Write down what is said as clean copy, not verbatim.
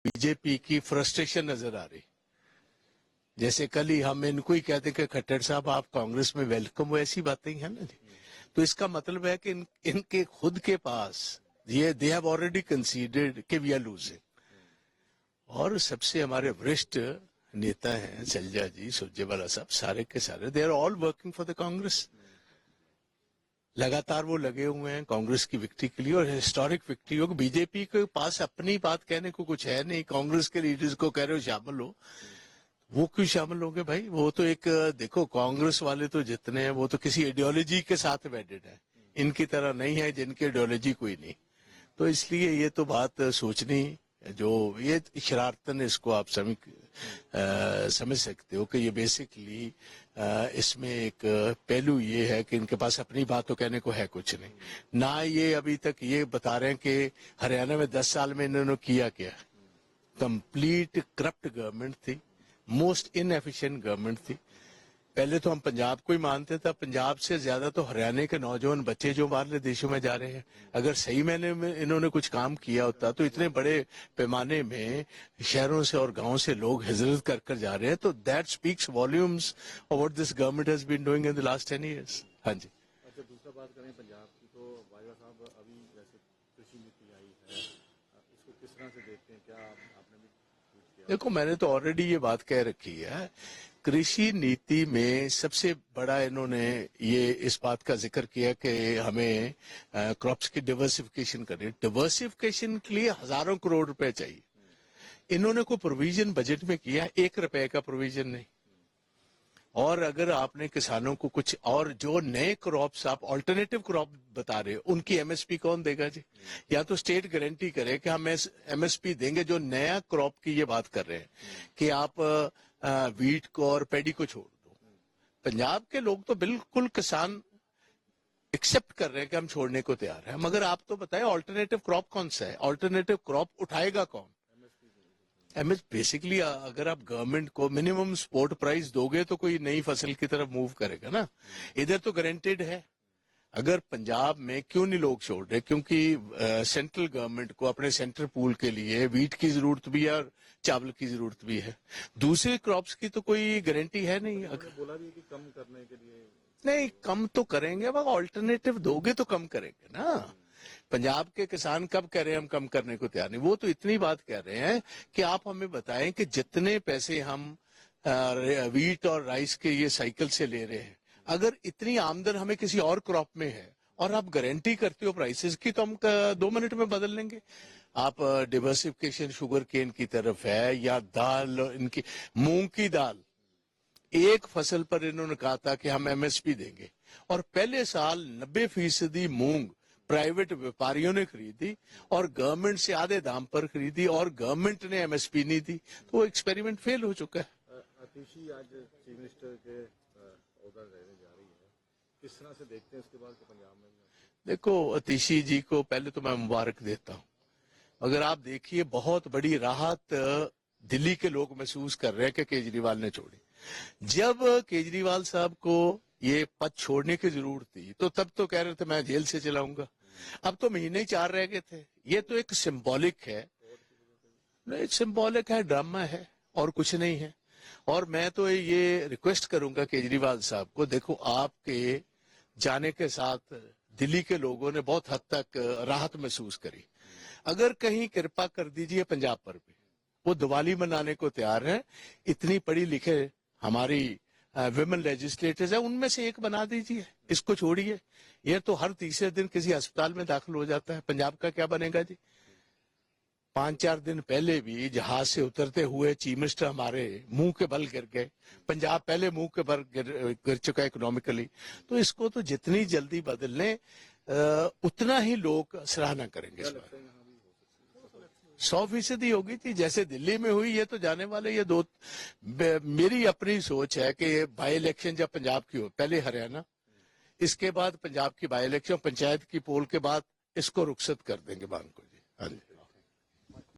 BJP की frustration नजर आ रही। जैसे कल ही हम इनको ही कहते कि खट्टर साहब आप कांग्रेस में वेलकम हो, ऐसी बातें ही है ना जी। तो इसका मतलब है कि इनके खुद के पास ये दे हैव ऑलरेडी कंसीडर्ड कि वी आर लूजिंग। और सबसे हमारे वरिष्ठ नेता हैं सलजा जी, सुरजेवाला साहब, सारे के सारे they are all working for the Congress. लगातार वो लगे हुए हैं कांग्रेस की विक्ट्री के लिए, और हिस्टोरिक विक्ट्री हो। बीजेपी के पास अपनी बात कहने को कुछ है नहीं, कांग्रेस के लीडर्स को कह रहे हो शामिल हो, वो क्यों शामिल होंगे भाई? वो तो एक देखो, कांग्रेस वाले तो जितने हैं वो तो किसी आइडियोलॉजी के साथ वेडेड है, इनकी तरह नहीं है जिनकी आइडियोलॉजी कोई नहीं। तो इसलिए ये तो बात सोचनी, जो ये शरारतन इसको आप समझ सकते हो कि ये बेसिकली इसमें एक पहलू ये है कि इनके पास अपनी बात तो कहने को है कुछ नहीं ना। ये अभी तक ये बता रहे हैं कि हरियाणा में 10 साल में इन्होंने किया क्या। कंप्लीट करप्ट गवर्नमेंट थी, मोस्ट इनएफिशिएंट गवर्नमेंट थी। पहले तो हम पंजाब को ही मानते थे, पंजाब से ज्यादा तो हरियाणा के नौजवान बच्चे जो बाहरले देशों में जा रहे हैं। अगर सही मैंने में इन्होंने कुछ काम किया होता तो इतने बड़े पैमाने में शहरों से और गांवों से लोग हिजरत कर कर जा रहे हैं। तो that speaks volumes of what this government has been doing in the last 10 years। हाँ जी। अच्छा, दूसरा बात करें पंजाब की, तो बाजवा साहब अभी जैसे कृषि नीति आई है, इसको किस तरह से देखते हैं? क्या आपने भी कुछ किया? देखो, मैंने तो ऑलरेडी ये बात कह रखी है, कृषि नीति में सबसे बड़ा इन्होंने ये इस बात का जिक्र किया कि हमें क्रॉप्स की डिवर्सिफिकेशन करनी है। डिवर्सिफिकेशन के लिए हजारों करोड़ रुपए चाहिए। इन्होंने कोई प्रोविजन बजट में किया, 1 रुपए का प्रोविजन नहीं। और अगर आपने किसानों को कुछ और जो नए क्रॉप्स आप ऑल्टरनेटिव क्रॉप बता रहे हो, उनकी एमएसपी कौन देगा जी? या तो स्टेट गारंटी करे कि हम एमएसपी देंगे। जो नया क्रॉप की ये बात कर रहे हैं कि आप वीट को और पैडी को छोड़ दो। पंजाब के लोग तो बिल्कुल किसान एक्सेप्ट कर रहे हैं कि हम छोड़ने को तैयार हैं, मगर आप तो बताएं ऑल्टरनेटिव क्रॉप कौन सा है? ऑल्टरनेटिव क्रॉप उठाएगा कौन? बेसिकली अगर आप गवर्नमेंट को मिनिमम सपोर्ट प्राइस दोगे तो कोई नई फसल की तरफ मूव करेगा ना। इधर तो गारंटेड है। अगर पंजाब में क्यों नहीं लोग छोड़ रहे? क्योंकि सेंट्रल गवर्नमेंट को अपने सेंट्रल पूल के लिए वीट की जरूरत भी है और चावल की जरूरत भी है। दूसरे क्रॉप्स की तो कोई गारंटी है नहीं। बोला भी कि कम करने के लिए नहीं, कम तो करेंगे, मगर ऑल्टरनेटिव दोगे तो कम करेंगे ना। पंजाब के किसान कब कह रहे हैं हम कम करने को तैयार नहीं? वो तो इतनी बात कह रहे हैं कि आप हमें बताएं कि जितने पैसे हम वीट और राइस के ये साइकिल से ले रहे हैं, अगर इतनी आमदन हमें किसी और क्रॉप में है और आप गारंटी करते हो प्राइसेस की, तो हम 2 मिनट में बदल लेंगे। आप डिवर्सिफिकेशन शुगर केन की तरफ है या दाल, इनकी मूंग की दाल, एक फसल पर इन्होंने कहा था कि हम एमएसपी देंगे, और पहले साल 90% मूंग प्राइवेट व्यापारियों ने खरीदी और गवर्नमेंट से आधे दाम पर खरीदी, और गवर्नमेंट ने एमएसपी नहीं दी। तो वो एक्सपेरिमेंट फेल हो चुका है। अतिशी आज चीफ मिनिस्टर के ओहदा रहने जा रही है, किस तरह से देखते हैं इसके बाद के पंजाब में? देखो, अतिशी जी को पहले तो मैं मुबारक देता हूँ। अगर आप देखिए, बहुत बड़ी राहत दिल्ली के लोग महसूस कर रहे हैं कि केजरीवाल ने छोड़ी। जब केजरीवाल साहब को ये पद छोड़ने की जरूरत थी तो तब तो कह रहे थे मैं जेल से चलाऊंगा। अब तो महीने ही 4 रह गए थे। ये तो एक सिंबॉलिक है, नहीं सिंबॉलिक है, ड्रामा है और कुछ नहीं है। और मैं तो ये रिक्वेस्ट करूंगा केजरीवाल साहब को, देखो आपके जाने के साथ दिल्ली के लोगों ने बहुत हद तक राहत महसूस करी। अगर कहीं कृपा कर दीजिए पंजाब पर भी, वो दिवाली मनाने को तैयार है। इतनी पढ़ी लिखे हमारी विमेन लेजिस्लेटर्स है, उनमें से एक बना दीजिए। इसको छोड़िए, ये तो हर तीसरे दिन किसी अस्पताल में दाखिल हो जाता है। पंजाब का क्या बनेगा जी? 5-4 दिन पहले भी जहाज से उतरते हुए चीफ मिनिस्टर हमारे मुंह के बल गिर गए। पंजाब पहले मुंह के बल गिर चुका इकोनॉमिकली। तो इसको तो जितनी जल्दी बदल लें उतना ही लोग सराहना करेंगे। 100% होगी थी जैसे दिल्ली में हुई। ये तो जाने वाले ये दो, मेरी अपनी सोच है कि बाई इलेक्शन जब पंजाब की हो, पहले हरियाणा, इसके बाद पंजाब की बाई इलेक्शन, पंचायत की पोल के बाद इसको रुखसत कर देंगे मांग को जी। हाँ जी।